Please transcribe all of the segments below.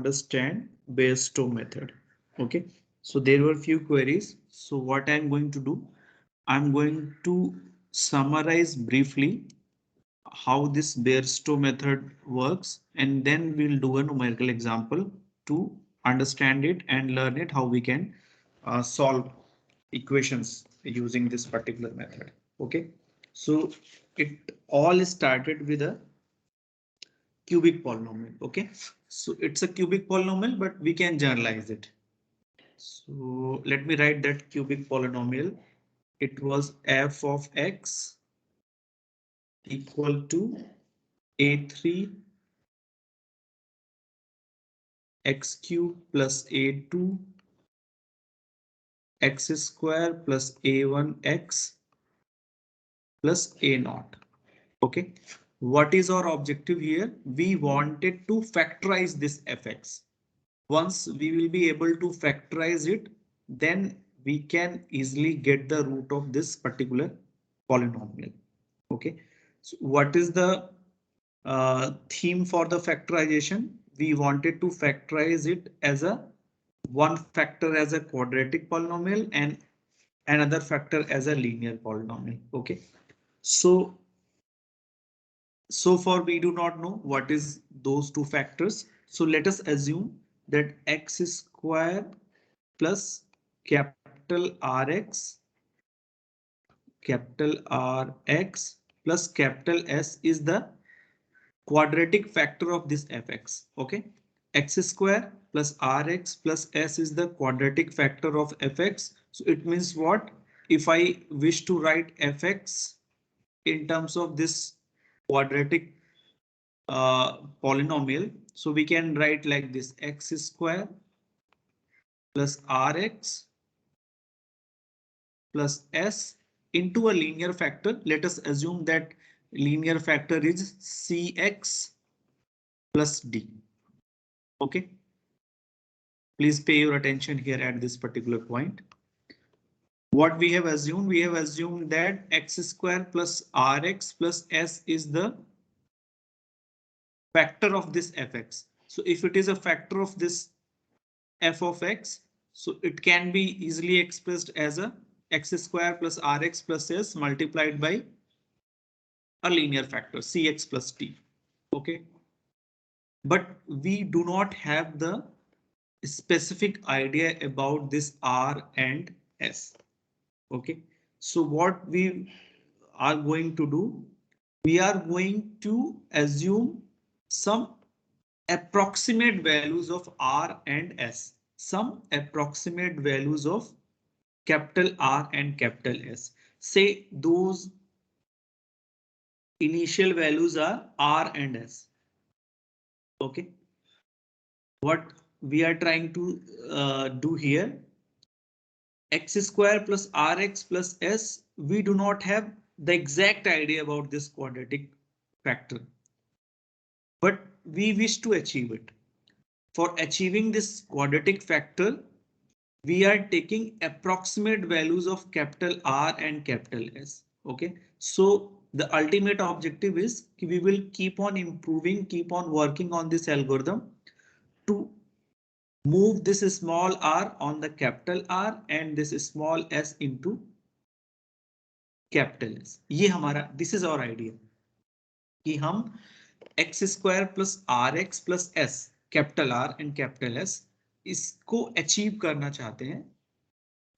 understand Bairstow method. Okay, so there were few queries. So what I'm going to do, I'm going to summarize briefly how this Bairstow method works, and then we'll do a numerical example to understand it and learn it how we can solve equations using this particular method. Okay, so it all started with a cubic polynomial. Okay, so it's a cubic polynomial, but we can generalize it. So let me write that cubic polynomial. It was f of x equal to a3 x cube plus a2 x square plus a1x plus a naught. Okay, what is our objective here? We wanted to factorize this fx. Once we will be able to factorize it, then we can easily get the root of this particular polynomial. Okay, so what is the theme for the factorization? We wanted to factorize it as a one factor as a quadratic polynomial and another factor as a linear polynomial. Okay, so far we do not know what is those two factors. So let us assume that x square plus capital Rx plus capital S is the quadratic factor of this fx. Okay, x square plus Rx plus S is the quadratic factor of fx. So it means what? If I wish to write fx in terms of this quadratic polynomial, so we can write like this: x square plus Rx plus S into a linear factor. Let us assume that linear factor is Cx plus D. Okay, please pay your attention here at this particular point. What we have assumed that x square plus Rx plus S is the factor of this fx. So if it is a factor of this f of x, so it can be easily expressed as a x square plus Rx plus S multiplied by a linear factor Cx plus T. Okay, but we do not have the specific idea about this R and S. Okay, so what we are going to do, we are going to assume some approximate values of R and S, some approximate values of capital R and capital S. Say those initial values are R and S. Okay, what we are trying to do here, x square plus Rx plus S, we do not have the exact idea about this quadratic factor, but we wish to achieve it. For achieving this quadratic factor, we are taking approximate values of capital R and capital S. Okay, so the ultimate objective is we will keep on improving, keep on working on this algorithm to move this small r on the capital R and this small s into capital S. ये हमारा, this is our idea कि हम x square plus Rx plus S, capital R and capital S, इसको achieve करना चाहते हैं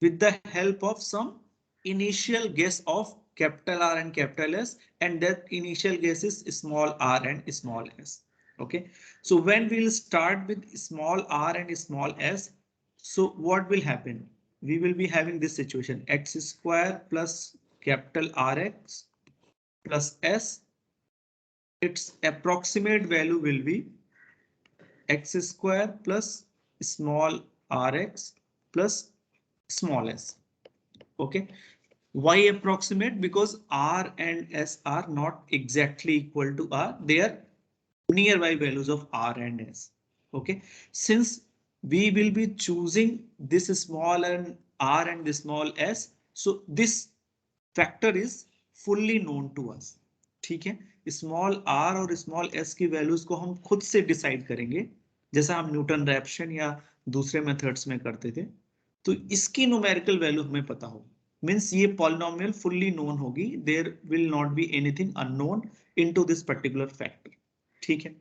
with the help of some initial guess of capital R and capital S, and that initial guess is small r and small s. Okay, so when we'll start with small r and small s, so what will happen? We will be having this situation: x square plus capital Rx plus S. Its approximate value will be x square plus small Rx plus small s. Okay, why approximate? Because R and S are not exactly equal to R. They are nearby values of R and S. Okay, since we will be choosing this small and R and this small s, so this factor is fully known to us. ठीक है, small r और small s की values को हम खुद से decide करेंगे जैसा हम न्यूटन रैप्शन या दूसरे मेथड्स में करते थे। तो इसकी न्यूमेरिकल वैल्यू हमें पता हो, मीन्स ये पॉलिनोमियल फुल्ली नोन होगी, there will not be anything unknown into this particular factor. ठीक है।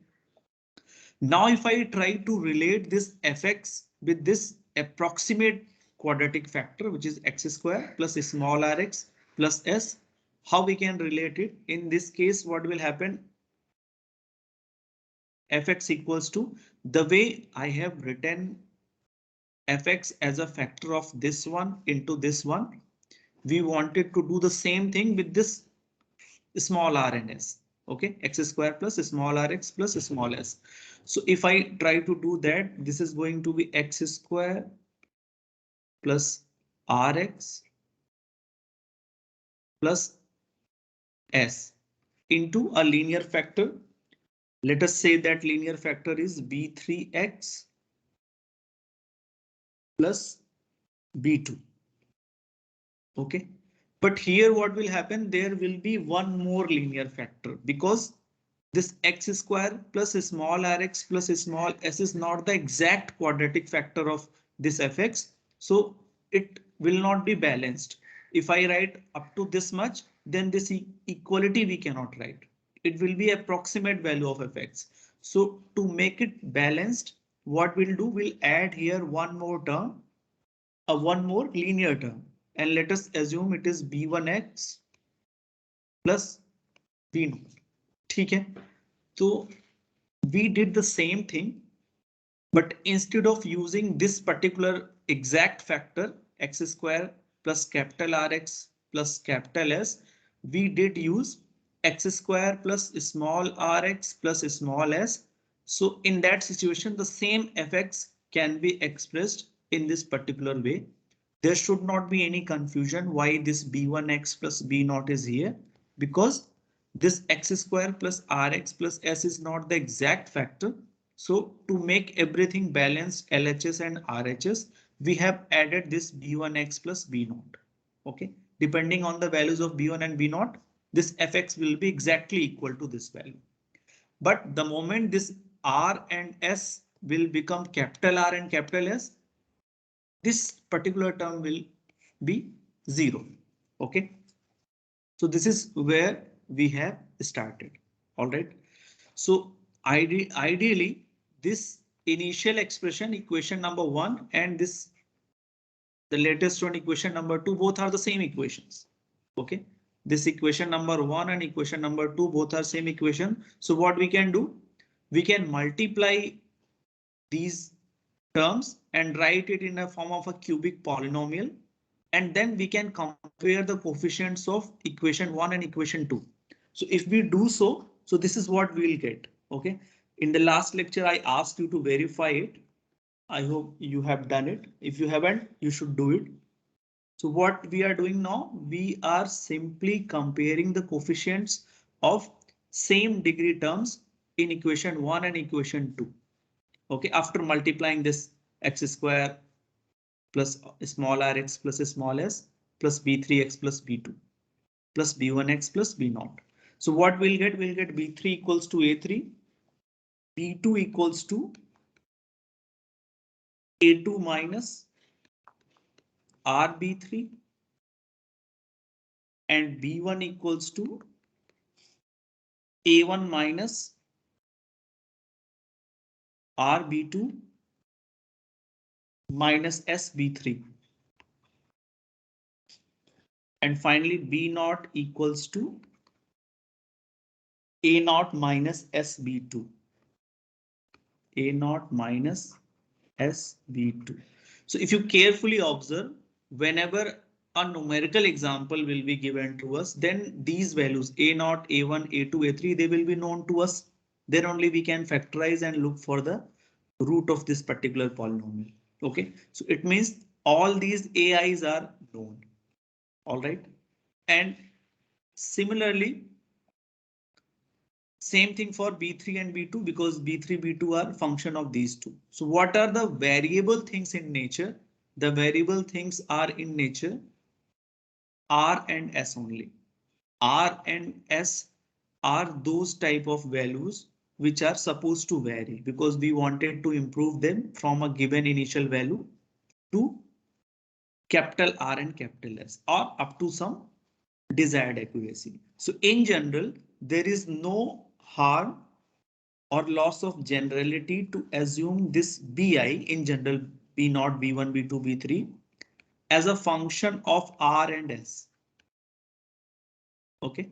Now if I try to relate this fx with this approximate quadratic factor, which is x square plus small rx plus s, how we can relate it? In this case, what will happen? Fx equals to, the way I have written fx as a factor of this one into this one, we wanted to do the same thing with this small r and s. Okay, x square plus small rx plus small s. So if I try to do that, this is going to be x square plus rx plus s into a linear factor. Let us say that linear factor is b3x plus b2. Okay, but here what will happen? There will be one more linear factor because this x square plus small rx plus small s is not the exact quadratic factor of this fx. So it will not be balanced. If I write up to this much, then this equality we cannot write. It will be approximate value of fx. So to make it balanced, what we'll do, we'll add here one more term, one more linear term, and let us assume it is b1x plus b0. ठीक है, तो we did the same thing, but instead of using this particular exact factor x square plus capital Rx plus capital S, we did use x square plus small rx plus small s. So in that situation, the same fx can be expressed in this particular way. There should not be any confusion why this b1x plus b0 is here, because this x square plus rx plus s is not the exact factor. So to make everything balanced, LHS and RHS, we have added this b1x plus b0. Okay, depending on the values of b1 and b0, this fx will be exactly equal to this value. But the moment this r and s will become capital R and capital S, this particular term will be 0. Okay, so this is where we have started. All right. So ideally, this initial expression, equation number 1, and this the latest one, equation number 2, both are the same equations. Okay, this equation number 1 and equation number 2 both are same equation. So what we can do, we can multiply these terms and write it in a form of a cubic polynomial, and then we can compare the coefficients of equation 1 and equation 2. So if we do so, so this is what we will get. Okay, in the last lecture I asked you to verify it. I hope you have done it. If you haven't, you should do it. So what we are doing now, we are simply comparing the coefficients of same degree terms in equation 1 and equation 2. Okay, after multiplying this x square plus small rx plus small s plus b3x plus b2 plus b1x plus b0. So what we'll get b3 equals to a3, b2 equals to a2 minus rb3, and b1 equals to a1 minus rb2 minus sb3, and finally b0 equals to a0 minus sb2, a0 minus sb2. So if you carefully observe, whenever a numerical example will be given to us, then these values a0, a1, a2, a3, they will be known to us. Then only we can factorize and look for the root of this particular polynomial. Okay, so it means all these AIs are known. All right, and similarly, same thing for B3 and B2, because B3, B2 are function of these two. So what are the variable things in nature? The variable things are in nature R and S only. R and S are those type of values which are supposed to vary because we wanted to improve them from a given initial value to capital R and capital S or up to some desired accuracy. So in general, there is no harm or loss of generality to assume this Bi in general B0, B1, B2, B3 as a function of R and S. Okay,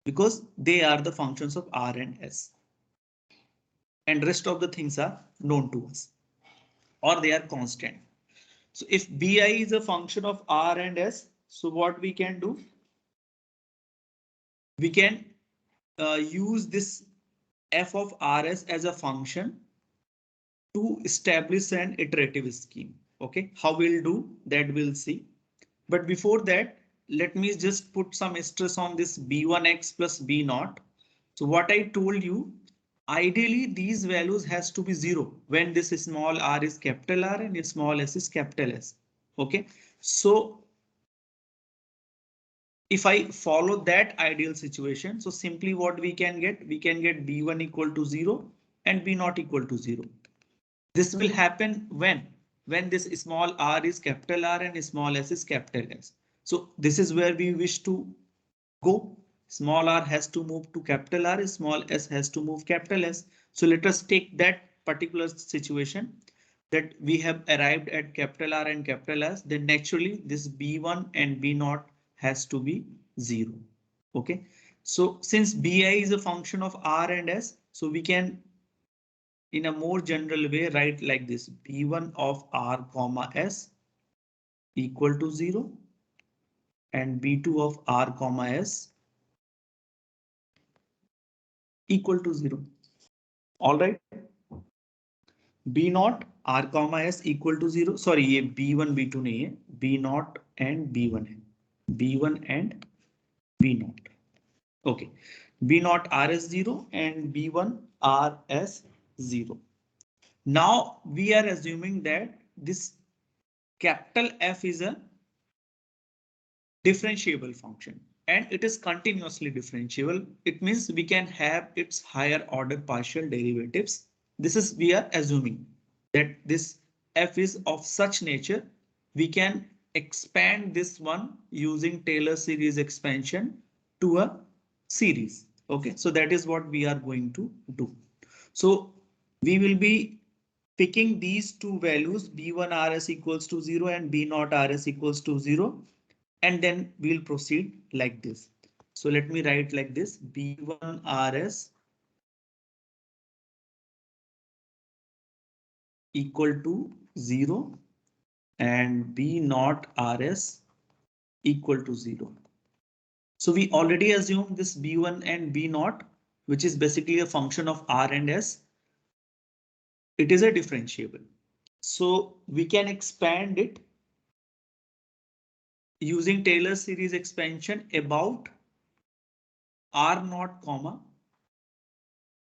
because they are the functions of R and S. And rest of the things are known to us or they are constant. So if Bi is a function of R and S, so what we can do? We can use this f of Rs as a function to establish an iterative scheme. Okay, how we'll do that we'll see. But before that, let me just put some stress on this B1x plus B0. So what I told you, ideally these values has to be 0 when this small r is capital R and small s is capital S. Okay, so if I follow that ideal situation, so simply what we can get B1 equal to 0 and B0 equal to 0. This will happen when this small r is capital R and small s is capital S. So this is where we wish to go. Small r has to move to capital R, small s has to move capital S. So let us take that particular situation that we have arrived at capital R and capital S, then naturally this B1 and B0 has to be 0. Okay, so since Bi is a function of R and S, so we can in a more general way write like this: B1 of R comma S equal to 0 and B2 of R comma S equal to 0. All right. B0 R comma S equal to 0. Sorry, ये B1 B2 नहीं है, B0 and B1 है, B1 and B0. Okay, B0 RS 0 and B1 RS 0. Now we are assuming that this capital F is a differentiable function and it is continuously differentiable. It means we can have its higher order partial derivatives. This is we are assuming that this F is of such nature we can expand this one using Taylor series expansion to a series. Okay, so that is what we are going to do. So we will be picking these two values B1 RS equals to 0 and B0 RS equals to 0. And then we'll proceed like this. So let me write like this: B1 RS equal to 0 and B0 RS equal to 0. So we already assumed this B1 and B0, which is basically a function of R and S. It is a differentiable. So we can expand it using Taylor series expansion about R0 comma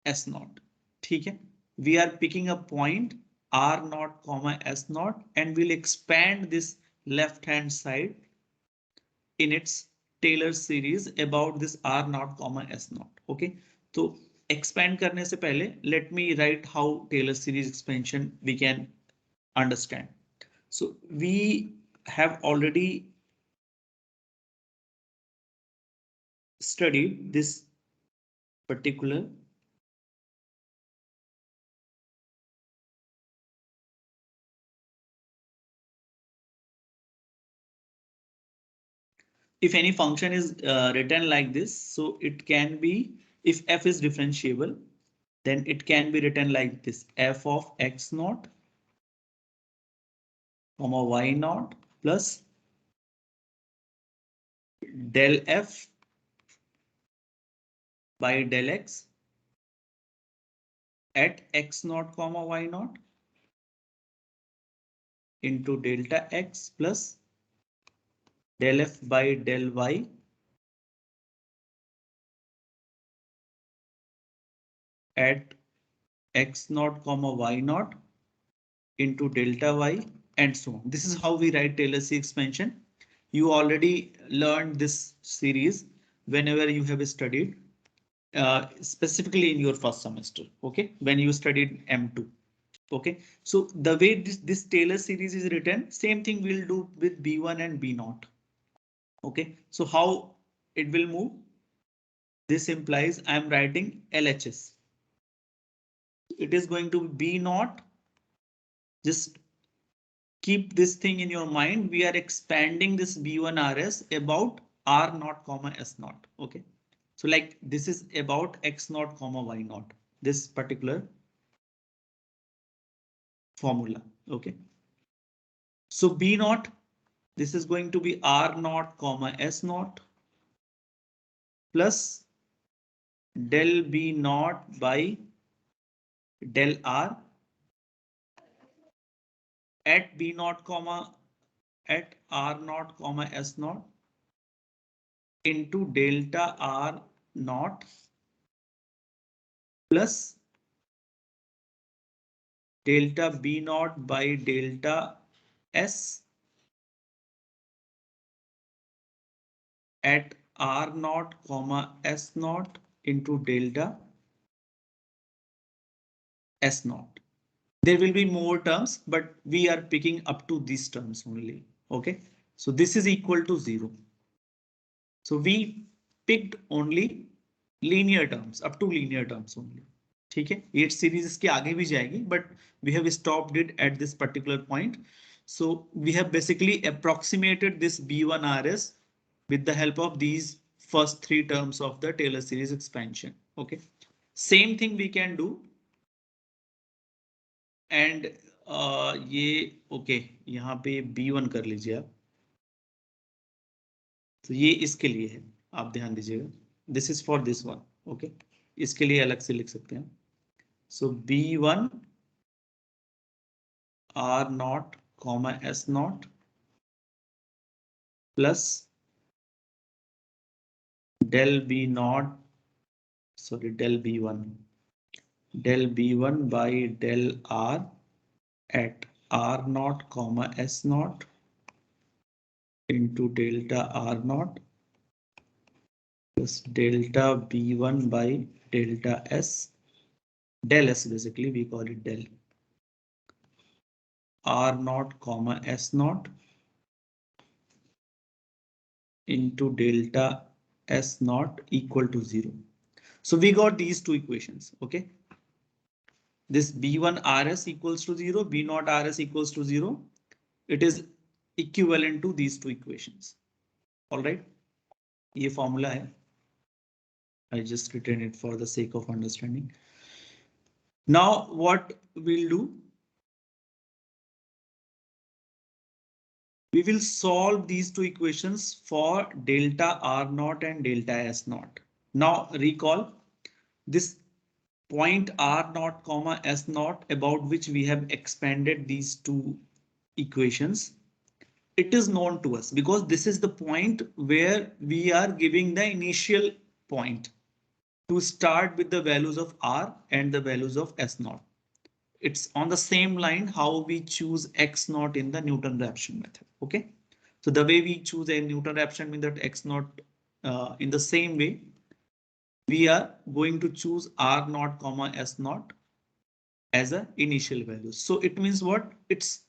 S0. ठीक है? We are picking a point R0 comma S0 and we'll expand this left hand side in its Taylor series about this R0 comma S0. Okay, so expand करने से पहले let me write how Taylor series expansion we can understand. So we have already studied this particular if any function is written like this, so it can be, if f is differentiable, then it can be written like this: f of x naught comma y naught plus del f by del x at x naught comma y naught into delta x plus del f by del y at x naught comma y naught into delta y and so on. This is how we write Taylor series expansion. You already learned this series whenever you have studied specifically in your first semester, okay, when you studied M2. Okay, so the way this Taylor series is written, same thing we'll do with B1 and B0. Okay, so how it will move? This implies I'm writing LHS. It is going to be B0. Just keep this thing in your mind. We are expanding this B1 RS about R0 comma S0. Okay, so like this is about X0 comma Y0. This particular formula. Okay, so B0, this is going to be R0 comma S0 plus del B0 by del R at B0 comma at R0 comma S0 into delta R0 plus delta B0 by delta S at R0 comma S0 into delta S0. There will be more terms, but we are picking up to these terms only. Okay, so this is equal to 0. So we picked only linear terms, up to linear terms only. ठीक है, 8 series इसके आगे भी जाएगी, but we have stopped it at this particular point. So we have basically approximated this B1 RS with the help of these first 3 terms of the Taylor series expansion. Okay, same thing we can do. And ये okay, यहाँ पे B1 कर लीजिए आप. तो ये इसके लिए है, आप ध्यान दीजिएगा. This is for this one. Okay, इसके लिए अलग से लिख सकते हैं. सो B1 R0 comma S0 plus del B0, sorry, del B1 by del R at R0 comma S0 into delta R0 plus delta B1 by delta S. Del S, basically we call it del R0 comma S0 into delta S0 equal to 0. So we got these two equations. Okay, this B1 RS equals to 0, B0 RS equals to 0. It is equivalent to these two equations. All right, ये formula है. I just written it for the sake of understanding. Now what we'll do, we will solve these two equations for delta R0 and delta S0. Now recall this point R0 comma S0 about which we have expanded these two equations. It is known to us because this is the point where we are giving the initial point to start with the values of R and the values of S0. It's on the same line how we choose X0 in the Newton-Raphson method. Okay, so the way we choose a Newton-Raphson method X0, in the same way we are going to choose R0 comma S0 as an initial value. So it means what? Its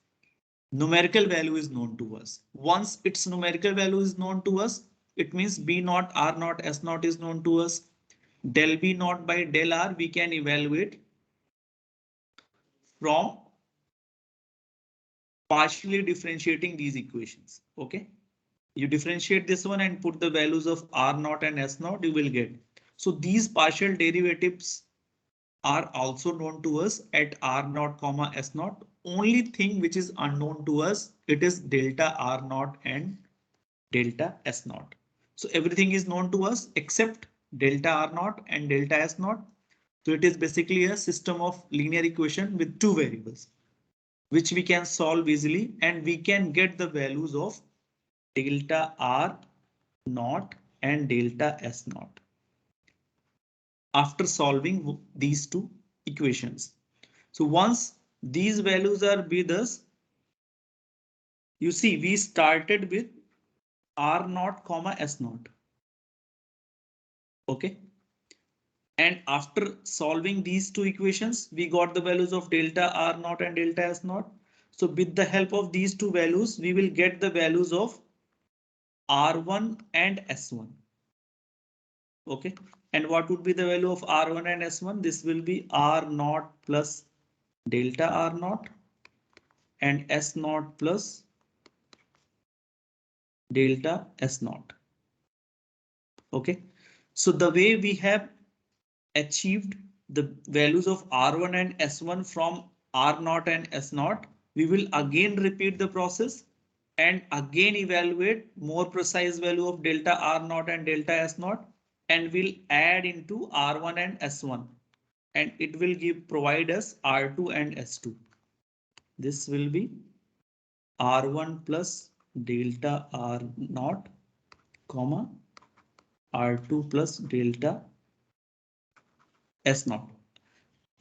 numerical value is known to us. Once its numerical value is known to us, it means B0, R0, S0 is known to us. Del B0 by del R we can evaluate from partially differentiating these equations. Okay, you differentiate this one and put the values of R0 and S0, you will get. So these partial derivatives are also known to us at R0 comma S0. Only thing which is unknown to us, it is delta R0 and delta S0. So everything is known to us except delta R0 and delta S0. So it is basically a system of linear equation with two variables, which we can solve easily, and we can get the values of delta R0 and delta S0 after solving these two equations. So once these values are with us, you see we started with R0 comma S0. Okay, And after solving these two equations, we got the values of delta R naught and delta S naught. So with the help of these two values, we will get the values of R1 and S1. Okay. And what would be the value of R1 and S1? This will be R naught plus delta R naught and S naught plus delta S naught. Okay. So the way we have achieved the values of R1 and S1 from R0 and S0, we will again repeat the process and again evaluate more precise value of delta R0 and delta S0 and we'll add into R1 and S1 and it will provide us R2 and S2. This will be R1 plus delta R0, comma R2 plus delta S0.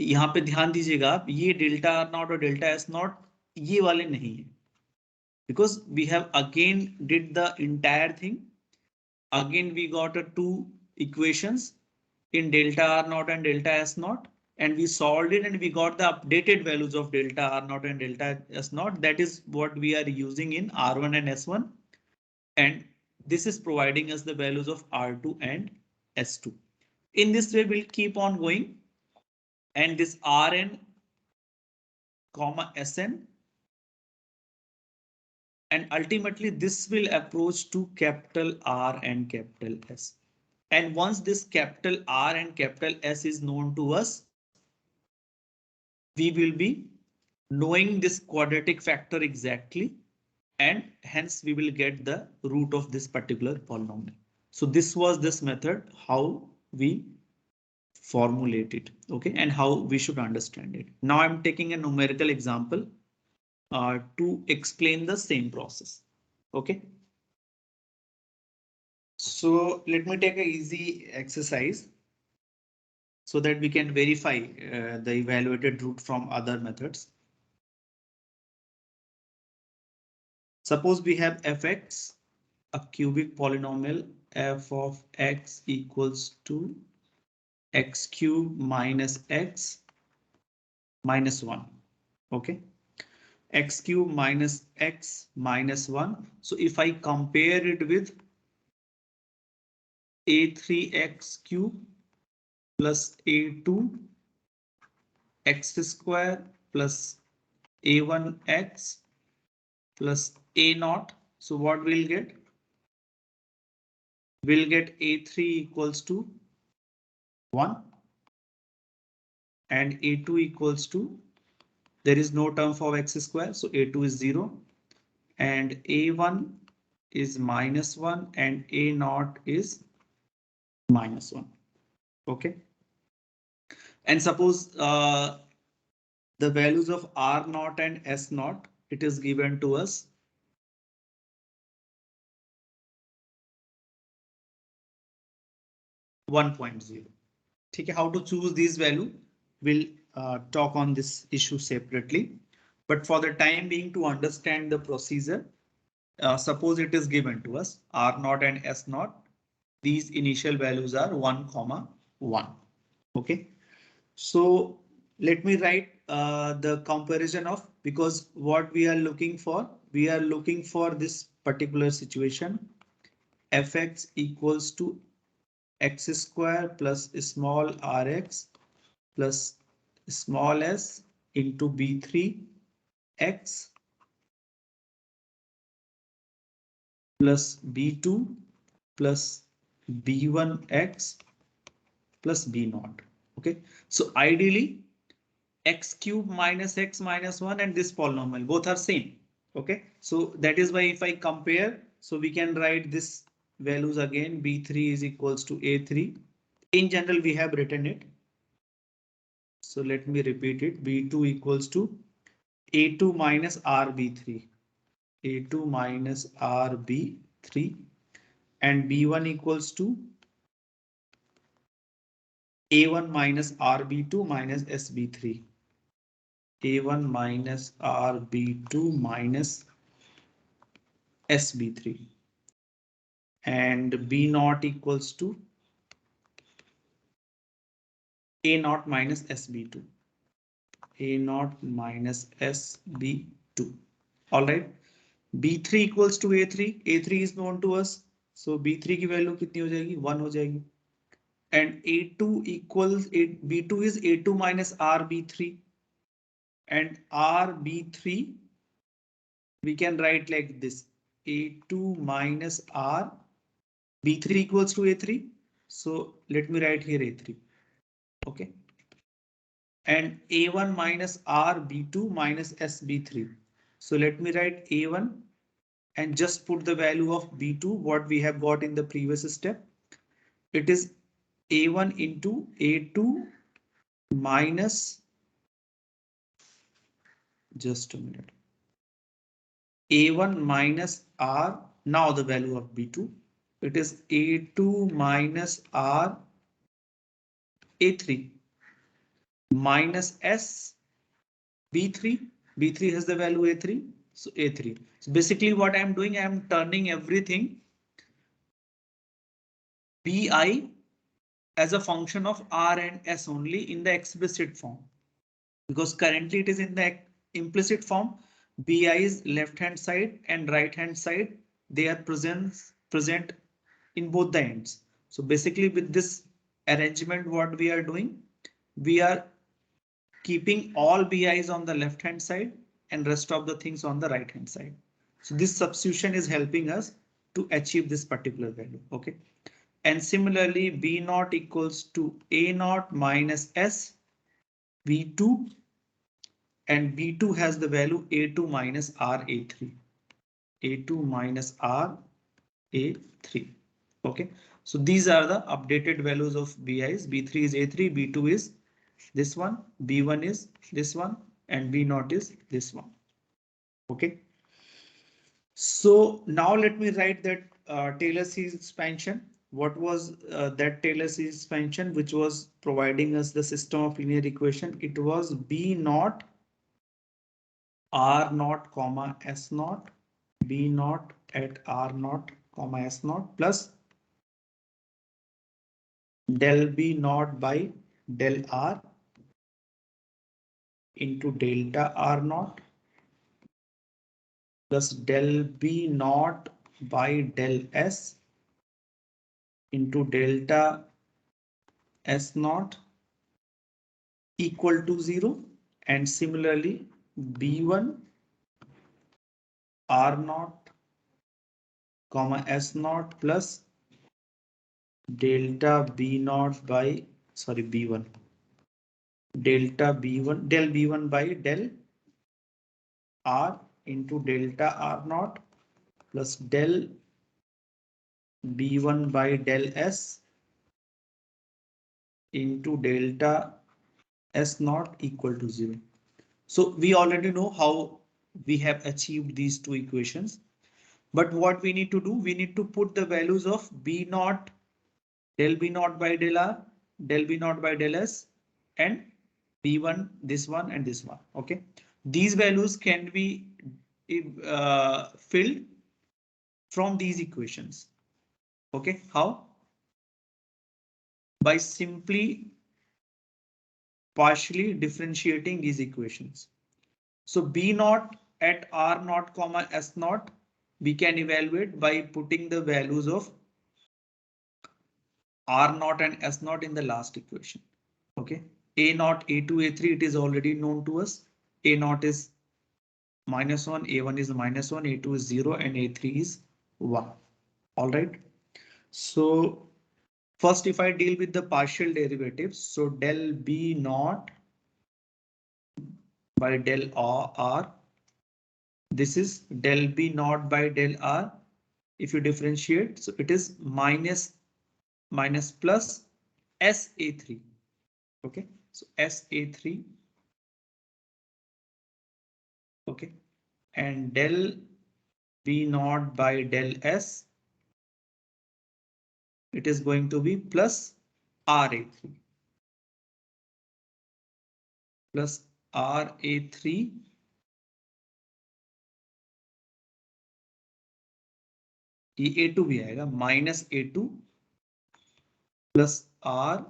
यहाँ पे ध्यान दीजिएगा आप, ये delta R not और delta S not ये वाले नहीं है, because we have again did the entire thing. Again we got a two equations in delta r naught and delta s naught, and we solved it and we got the updated values of delta r naught and delta s naught. That is what we are using in r1 and s1, and this is providing us the values of r2 and s2. In this way we'll keep on going, and this rn comma sn, and ultimately this will approach to capital R and capital S. And once this capital R and capital S is known to us, we will be knowing this quadratic factor exactly, and hence we will get the root of this particular polynomial. So this was this method, how we formulate it, okay, and how we should understand it. Now I'm taking a numerical example to explain the same process. Okay. So let me take an easy exercise so that we can verify the evaluated root from other methods. Suppose we have fx, a cubic polynomial f of x equals to x cube minus x minus 1. Okay. X cube minus x minus 1. So if I compare it with a3x cube plus a2 x square plus a1x plus a naught. So what we'll get? We'll get a3 equals to 1 and a2 equals to, there is no term for x square, so a2 is 0 and a1 is minus 1 and a naught is minus 1. Okay. And suppose the values of r naught and s naught, it is given to us 1.0. Okay, how to choose these value? We'll talk on this issue separately. But for the time being, to understand the procedure, suppose it is given to us R naught and S naught. These initial values are 1, 1. Okay, so let me write the comparison of, because what we are looking for this particular situation, fx equals to x square plus small rx plus small s into b3 x plus b2 plus b1 x plus b naught. Okay, so ideally x cube minus x minus 1 and this polynomial both are same. Okay, so that is why if I compare, so we can write this values again, b3 is equals to a3. In general we have written it, so let me repeat it, b2 equals to a2 minus rb3, a2 minus rb3, and b1 equals to a1 minus rb2 minus sb3, a1 minus rb2 minus sb3, and b naught equals to A naught minus SB2. A naught minus SB2. All right. B3 equals to A3. A3 is known to us. So B3 की value कितनी हो जाएगी? 1 हो जाएगी. And A2 equals B2 is A2 minus RB3. And RB3 we can write like this: A2 minus R. B3 equals to A3. So let me write here A3. Okay. And A1 minus R B2 minus SB3. So let me write A1 and just put the value of B2 what we have got in the previous step. It is A1 into A2 minus, just a minute, A1 minus R. Now the value of B2, it is A2 minus R A3 minus S B3. B3 has the value A3. So A3. So basically what I'm doing, I'm turning everything Bi as a function of R and S only in the explicit form. Because currently it is in the implicit form. Bi is left hand side and right hand side. They are present in both the ends. So basically with this arrangement, what we are doing, we are keeping all Bi's on the left hand side and rest of the things on the right hand side. So this substitution is helping us to achieve this particular value. Okay. And similarly, B naught equals to A naught minus S B2, and B2 has the value A2 minus R A3. A2 minus R A3. Okay. So these are the updated values of BIs. B3 is A3, B2 is this one, B1 is this one, and B naught is this one. Okay. So now let me write that Taylor series expansion. What was that Taylor series expansion which was providing us the system of linear equation? It was B naught R naught comma S naught, B naught at R naught comma S naught plus del B naught by del R into delta R naught plus del B naught by del S into delta S naught equal to 0. And similarly B1 R naught comma S naught plus delta B naught by, sorry, B1 delta B1 del B1 by del R into delta R naught plus del B1 by del S into delta S naught equal to 0. So we already know how we have achieved these two equations. But what we need to do, we need to put the values of B naught, del B naught by del R, del B naught by del S, and B1, this one and this one. Okay. These values can be filled from these equations. Okay. How? By simply partially differentiating these equations. So B naught at R naught comma S naught, we can evaluate by putting the values of R naught and S naught in the last equation. Okay. A naught, A2, A3, it is already known to us. A naught is -1, A1 is -1, A2 is 0, and A3 is 1. All right. So first, if I deal with the partial derivatives, so del B naught by del R, this is del B naught by del R. If you differentiate, so it is minus plus SA3. Okay, so SA3. Okay, and del B naught by del S, it is going to be plus RA3 plus RA3 ये A2 भी आएगा minus A2 plus R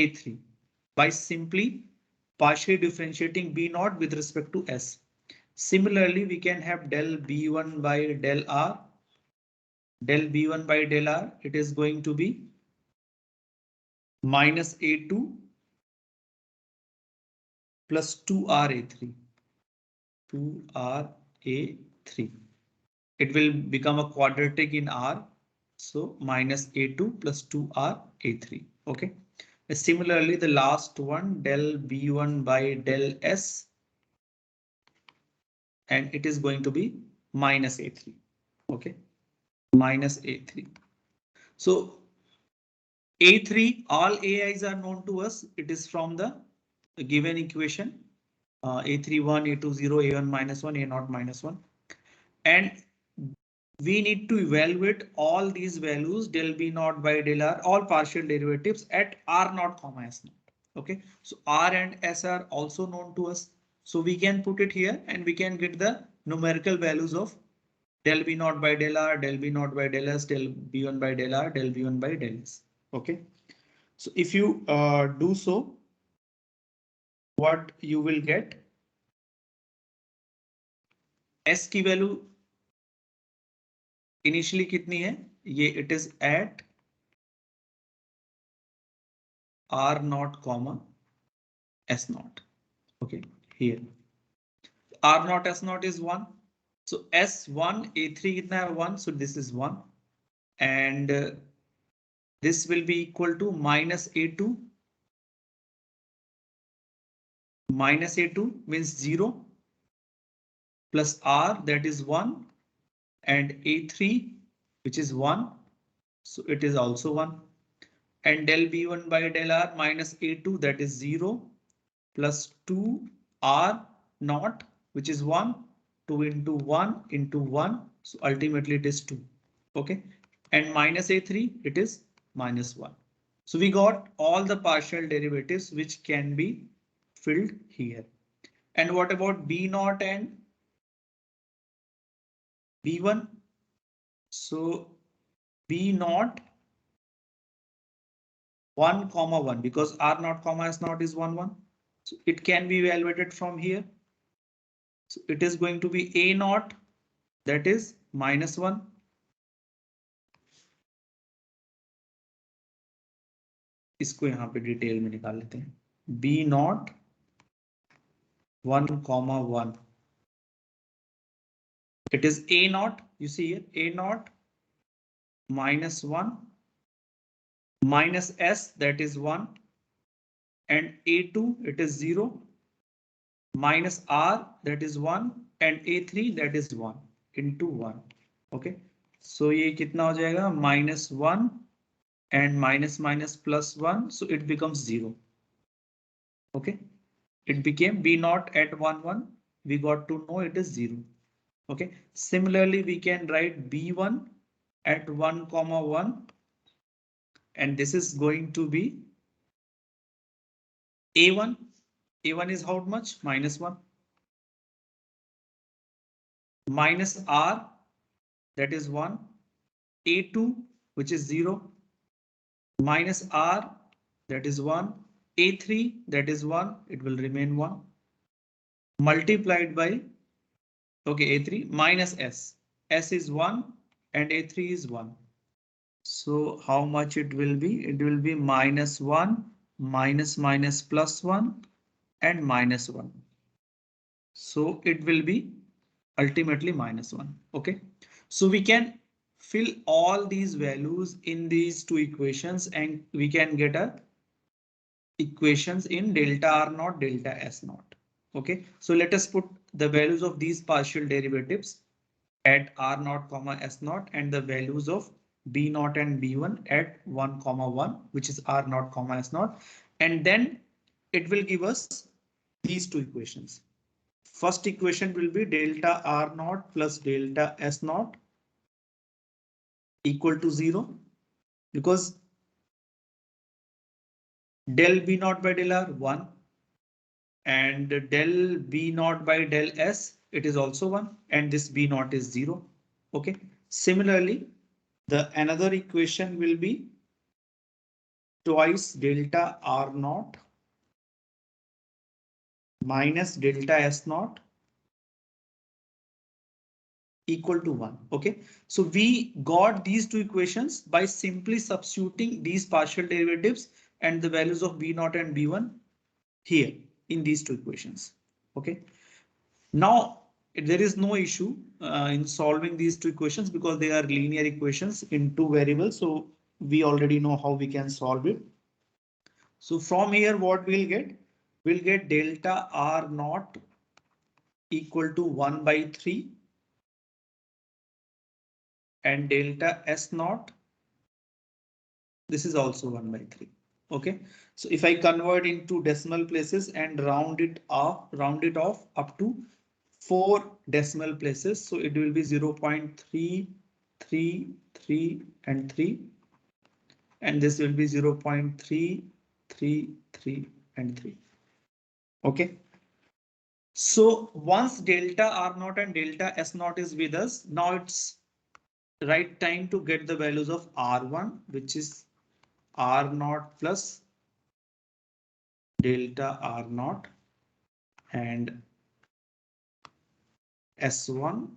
A3 by simply partially differentiating B naught with respect to S. Similarly, we can have del B1 by del R. Del B1 by del R, it is going to be minus A2 plus 2RA3. 2RA3. It will become a quadratic in R. So minus A2 plus 2RA3. Okay. Similarly, the last one del B1 by del S, and it is going to be minus A3. Okay, minus A3. So A3, all AIs are known to us. It is from the given equation. A3 1, A2 0, A1 minus 1, A0 minus 1. And we need to evaluate all these values del B naught by del R, all partial derivatives at R naught comma S naught. Okay, so R and S are also known to us. So we can put it here and we can get the numerical values of del B naught by del R, del B naught by del S, del B1 by del R, del B1 by del S. Okay, so if you do so, what you will get, S की value initially कितनी है, ये it is at R naught comma S naught. Okay, here R naught S naught is 1. So S1 A3 kitna hai 1. So this is 1. And this will be equal to minus A2. Minus A2 means 0 plus R, that is 1, and A3 which is 1. So it is also 1. And del B1 by del R minus A2, that is 0 plus 2 R naught, which is 1, 2 into 1 into 1. So ultimately it is 2. Okay. And minus A3, it is minus 1. So we got all the partial derivatives which can be filled here. And what about B naught and B1? So B naught 1 comma 1, because R naught comma S naught is 1 1. So it can be evaluated from here. So it is going to be A naught, that is minus 1. इसको यहाँ पे detail में निकाल लेते हैं. B naught 1 comma 1. It is A naught, you see here, A naught minus 1 minus S, that is 1, and A2 it is 0 minus R, that is 1, and A3 that is 1 into 1. Okay, so ये कितना हो जाएगा, minus 1 and minus minus plus 1, so it becomes 0. Okay, it became B naught at 1 1. We got to know it is 0. Okay, similarly we can write B1 at 1 comma 1, and this is going to be A1. A1 is how much? Minus 1. Minus R, that is 1. A2, which is 0. Minus R, that is 1. A3, that is 1. It will remain 1. Multiplied by, okay, A3 minus S. S is 1 and A3 is 1. So how much it will be? It will be minus 1, minus minus plus 1, and minus 1. So it will be ultimately minus 1. Okay, so we can fill all these values in these two equations and we can get a equations in delta R naught, delta S naught. Okay, so let us put the values of these partial derivatives at R naught comma S naught and the values of B naught and B1 at 1 comma 1, which is R naught comma S naught, and then it will give us these two equations. First equation will be delta R naught plus delta S naught equal to 0, because del B naught by del R 1 and del B naught by del S, it is also 1, and this B naught is 0. Okay, similarly the another equation will be twice delta R naught minus delta S naught equal to 1. Okay, so we got these two equations by simply substituting these partial derivatives and the values of B0 and B1 here in these two equations. Okay, now there is no issue in solving these two equations because they are linear equations in two variables. So we already know how we can solve it. So from here, what we'll get? We'll get delta R naught equal to 1 by 3 and delta S naught. This is also 1 by 3. Okay, so if I convert into decimal places and round it off up to 4 decimal places, so it will be 0.333 and 3, and this will be 0.333 and 3. Okay, so once delta R naught and delta S naught is with us, now it's right time to get the values of R1, which is R naught plus delta R naught, and S1,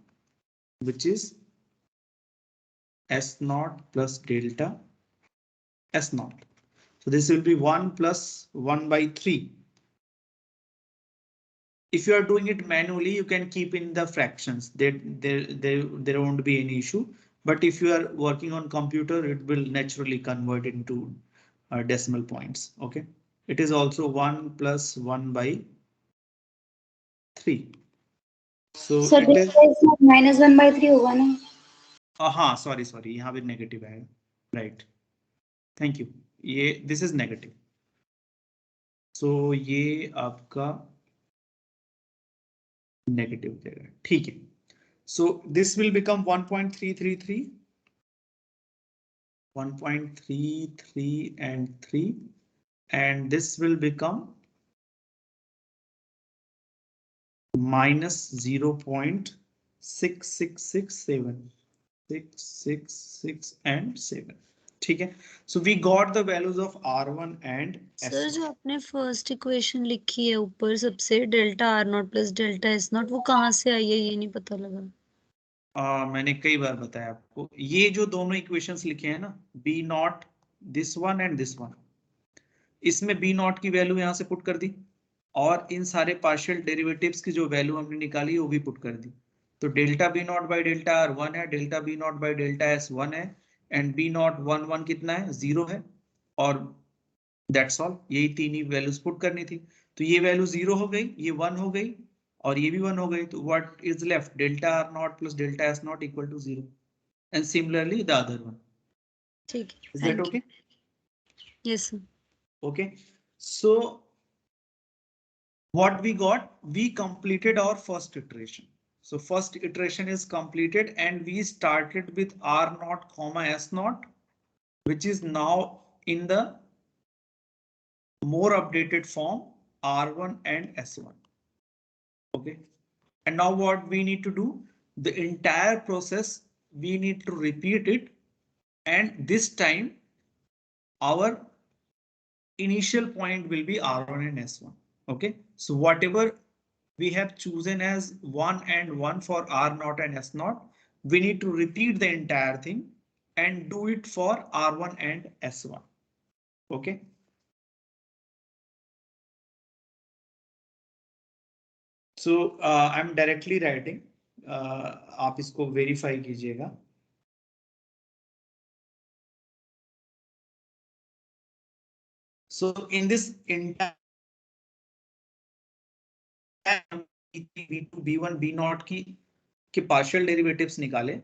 which is S naught plus delta S naught. So this will be 1 plus 1 by 3. If you are doing it manually, you can keep in the fractions. There won't be any issue. But if you are working on computer, it will naturally convert into decimal points. OK, it is also 1 plus 1 by 3. So it is minus 1 by 3 होगा ना? sorry, यहाँ पे negative है. Right. Thank you. This is negative. So ये आपका negative हो जाएगा. ठीक है. So this will become 1.333, 1.33 and 3, and this will become minus 0.6667, 666 and 7. ठीक है. So we got the values of R1 and S1. Sir जो आपने फर्स्ट इक्वेशन लिखी है ऊपर सबसे delta R naught plus delta S not, वो कहाँ से आई है ये नहीं पता लगा. मैंने कई बार बताया आपको, ये जो दोनों इक्वेशंस लिखे हैं ना, B naught this one and this one, इसमें बी नॉट की वैल्यू यहां से पुट कर दी और इन सारे पार्शियल डेरिवेटिव्स की जो वैल्यू हमने निकाली वो भी पुट कर दी. तो delta B naught by delta R 1 है, delta B naught by delta S 1 है, एंड बी नॉट 1 कितना है, 0 है, और दैट्स ऑल. यही तीन ही वैल्यूज पुट करनी थी. तो ये वैल्यू 0 हो गई, ये 1 हो गई और ये भी 1 हो गई. तो what is left, delta R naught plus delta S naught equal to 0, and similarly the other one. ठीक है. Is that okay? Yes sir. Okay, so what we got, we completed our first iteration. So first iteration is completed and we started with R naught comma S naught, which is now in the more updated form R1 and S1. Okay, and now what we need to do, the entire process we need to repeat it, and this time our initial point will be R1 and S1. Okay, so whatever we have chosen as 1 and 1 for R0 and S0, we need to repeat the entire thing and do it for R1 and S1. Okay. So I'm directly writing. आप इसको verify कीजिएगा. So in this entire B2, B1, B0 की partial derivatives निकाले.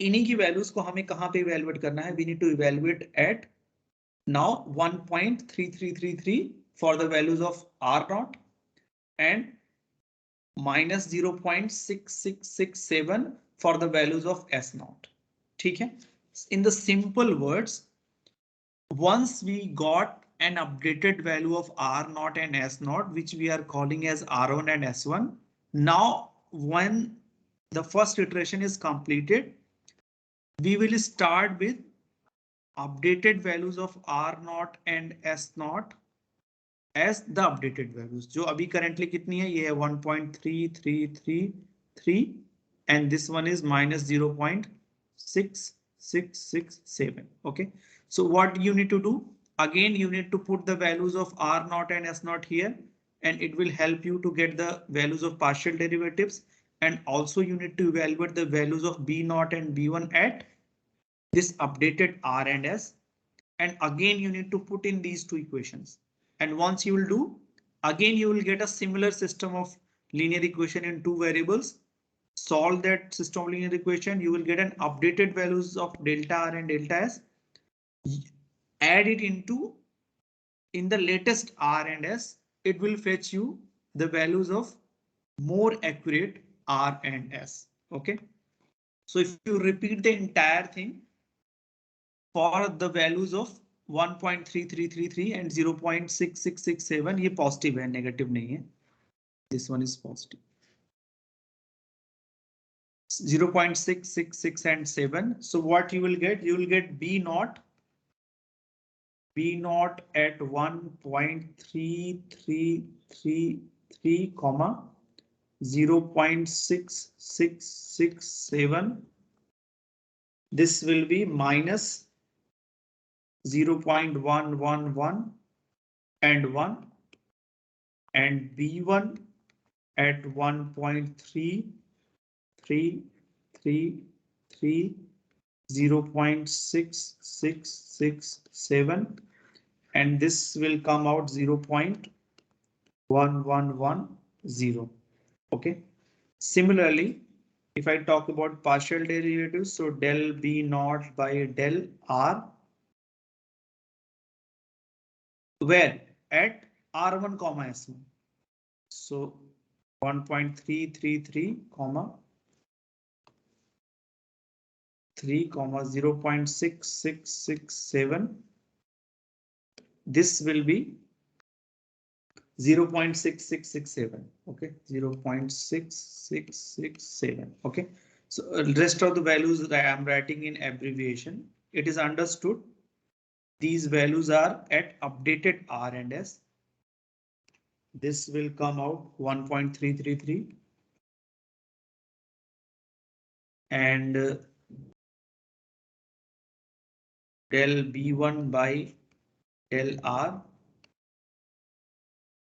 इन्हीं की values को हमें कहां पे इवैल्यूएट करना है? We need to evaluate at now 1.3333 for the values of R0 and minus 0.6667 for the values of S0. ठीक है? In the simple words, once we got an updated value of R0 and S0, which we are calling as R1 and S1, now when the first iteration is completed, we will start with updated values of R naught and S naught as the updated values. जो अभी currently कितनी है, ये है 1.3333 and this one is minus 0.6667. Okay, so what you need to do? Again, you need to put the values of R naught and S naught here, and it will help you to get the values of partial derivatives. And also you need to evaluate the values of B naught and B1 at this updated R and S. And again, you need to put in these two equations. And once you will do, again, you will get a similar system of linear equation in two variables. Solve that system of linear equation. You will get an updated values of delta R and delta S. Add it into in the latest R and S. It will fetch you the values of more accurate R and S. Okay. So if you repeat the entire thing for the values of 1.3333 and 0.6667, ये positive है, negative नहीं है. This one is positive. 0.666 and 7. So what you will get? You will get B naught at 1.3333, comma 0.6667. This will be minus 0.111 and 1, and B1 at 1.3333, 0.6667, and this will come out 0.1110. Okay. Similarly, if I talk about partial derivatives, so del B naught by del R, where at R1 comma S1. So 1.333 comma 3 comma 0.6667. This will be 0.6667. Okay, 0.6667. Okay, so rest of the values that I am writing in abbreviation. It is understood. These values are at updated R and S. This will come out 1.333 and del B1 by del R.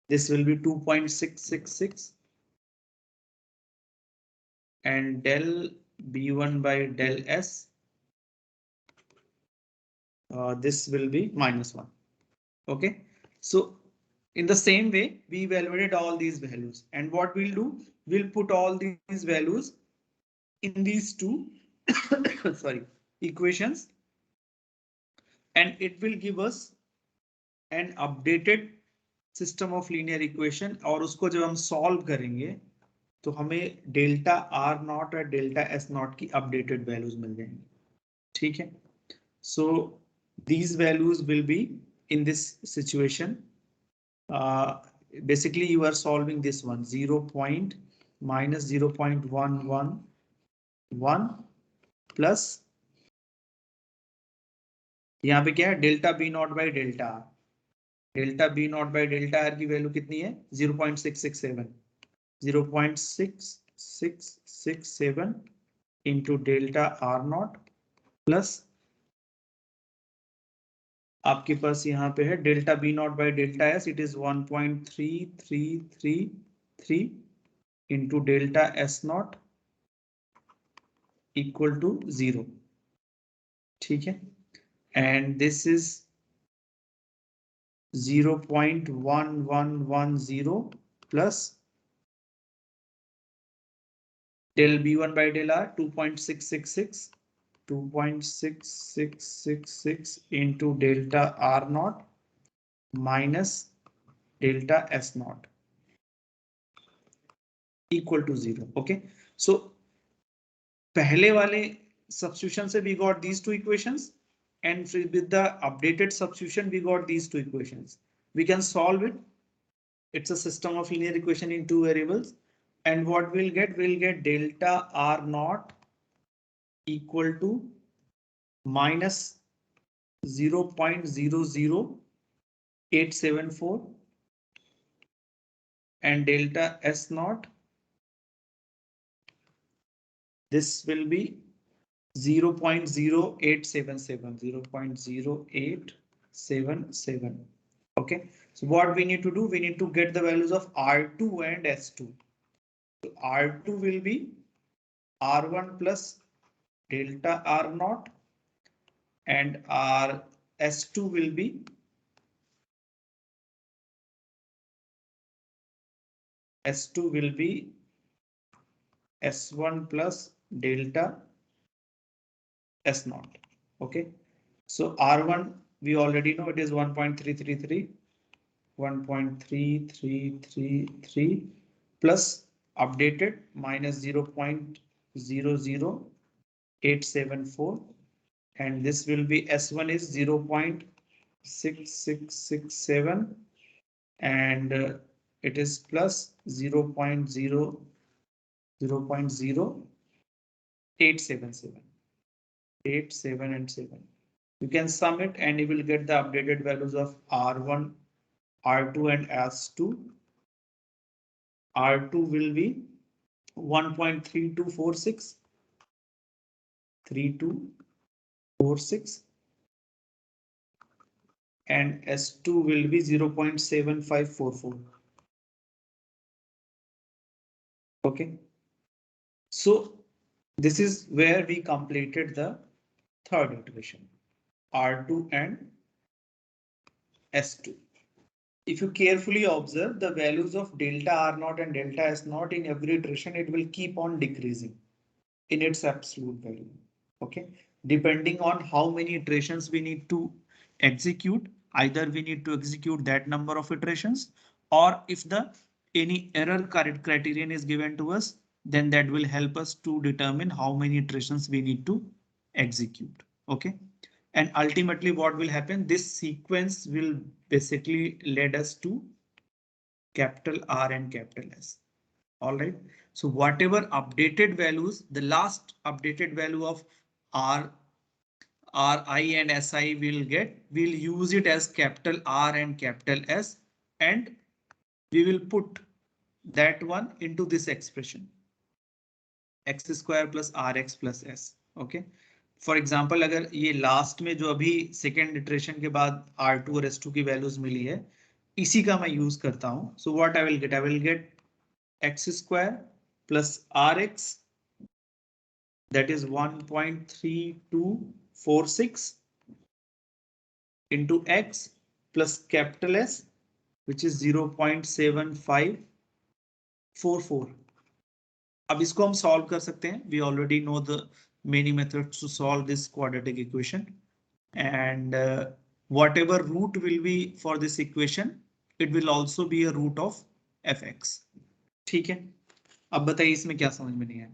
This will be 2.666 and del B1 by del S. This will be -1. Okay, so in the same way, we evaluated all these values, and what we'll do, we'll put all these values in these two sorry, equations, and it will give us an updated system of linear equation. और उसको जब हम solve करेंगे तो हमें delta R not और delta S not की updated values मिल जाएंगी. ठीक है, so these values will be in this situation. Basically you are solving this one, 0.-0.111 plus यहाँ पे क्या है, delta B naught by delta R. Delta B naught by delta R की value कितनी है, 0.667. 0.6667 into delta R naught plus आपके पास यहाँ पे है delta B naught by delta S, it is 1.3333 into delta S naught equal to 0. ठीक है, and this is 0.1110 plus del B1 by del R 2.666 into delta R naught minus delta S naught equal to 0. Okay, so पहले वाले substitution से we got these two equations, and with the updated substitution we got these two equations. We can solve it. It's a system of linear equation in two variables, and what we'll get delta R naught equal to minus 0.00874 and delta S naught, this will be 0.0877, 0.0877. Okay, so what we need to do, we need to get the values of R2 and S2. So R2 will be R1 plus delta R naught and R S2 will be S1 plus delta S naught. Okay, so R1 we already know it is 1.333, 1.3333 plus updated minus 0.00874, and this will be S1 is 0.6667 and it is plus 0.877, 8, 7 and 7. You can sum it and you will get the updated values of R1, R2 and S2. R2 will be 1.3246, 3246 and S2 will be 0.7544. Okay, so this is where we completed the third iteration, R2 and S2. If you carefully observe the values of delta R0 and delta S0 in every iteration, it will keep on decreasing in its absolute value. Okay, depending on how many iterations we need to execute, either we need to execute that number of iterations, or if the any error criterion is given to us, then that will help us to determine how many iterations we need to execute. Okay, and ultimately what will happen, this sequence will basically lead us to capital R and capital S. All right, so whatever updated values, the last updated value of Ri and Si will get, we'll use it as capital R and capital S, and we will put that one into this expression, x square plus rx plus s. Okay, for example अगर ये last में जो अभी second iteration के बाद R2 और S2 की values मिली है, इसी का मैं यूज करता हूं. So what I will get x square plus rx, that is 1.3246 into x plus capital S, which is 0.7544. अब इसको हम सॉल्व कर सकते हैं. We already know the many methods to solve this quadratic equation, and whatever root will be for this equation, it will also be a root of fx. ठीक है, अब बताइए इसमें क्या समझ में नहीं आया.